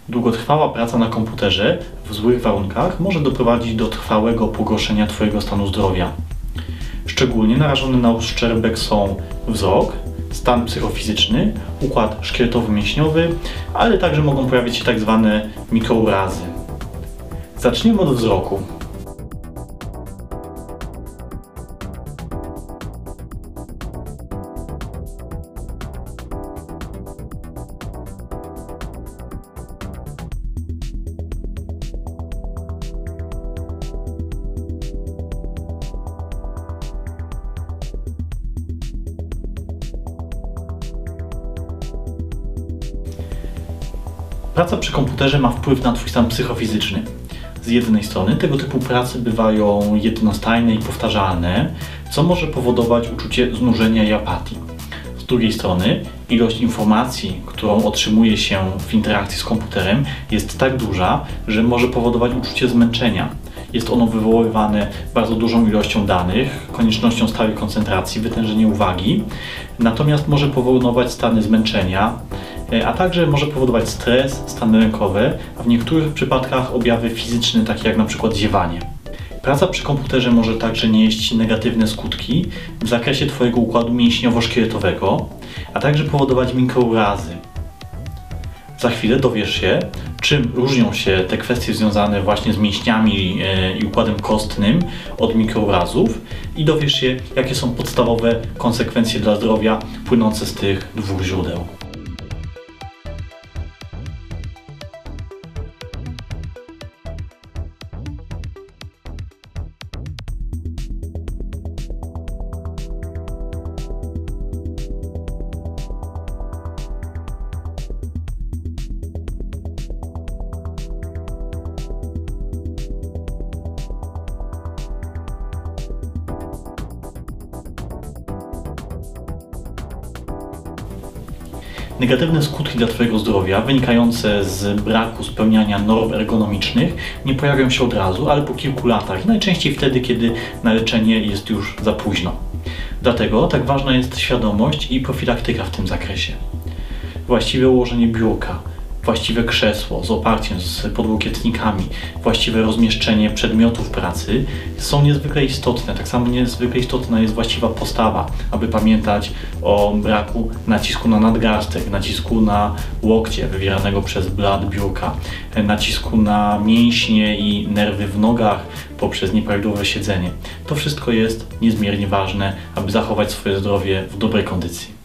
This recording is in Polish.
Długotrwała praca na komputerze w złych warunkach może doprowadzić do trwałego pogorszenia Twojego stanu zdrowia. Szczególnie narażone na uszczerbek są wzrok, stan psychofizyczny, układ szkieletowo-mięśniowy, ale także mogą pojawić się tak zwane mikrourazy. Zacznijmy od wzroku. Praca przy komputerze ma wpływ na Twój stan psychofizyczny. Z jednej strony tego typu prace bywają jednostajne i powtarzalne, co może powodować uczucie znużenia i apatii. Z drugiej strony ilość informacji, którą otrzymuje się w interakcji z komputerem, jest tak duża, że może powodować uczucie zmęczenia. Jest ono wywoływane bardzo dużą ilością danych, koniecznością stałej koncentracji, wytężenia uwagi, natomiast może powodować stany zmęczenia, a także może powodować stres, stany lękowe, a w niektórych przypadkach objawy fizyczne, takie jak na przykład ziewanie. Praca przy komputerze może także nieść negatywne skutki w zakresie Twojego układu mięśniowo-szkieletowego, a także powodować mikrourazy. Za chwilę dowiesz się, czym różnią się te kwestie związane właśnie z mięśniami i układem kostnym od mikrourazów i dowiesz się, jakie są podstawowe konsekwencje dla zdrowia płynące z tych dwóch źródeł. Negatywne skutki dla Twojego zdrowia wynikające z braku spełniania norm ergonomicznych nie pojawią się od razu, ale po kilku latach, najczęściej wtedy, kiedy na leczenie jest już za późno. Dlatego tak ważna jest świadomość i profilaktyka w tym zakresie. Właściwe ułożenie biurka, właściwe krzesło z oparciem, z podłokietnikami, właściwe rozmieszczenie przedmiotów pracy są niezwykle istotne. Tak samo niezwykle istotna jest właściwa postawa, aby pamiętać o braku nacisku na nadgarstek, nacisku na łokcie wywieranego przez blat biurka, nacisku na mięśnie i nerwy w nogach poprzez nieprawidłowe siedzenie. To wszystko jest niezmiernie ważne, aby zachować swoje zdrowie w dobrej kondycji.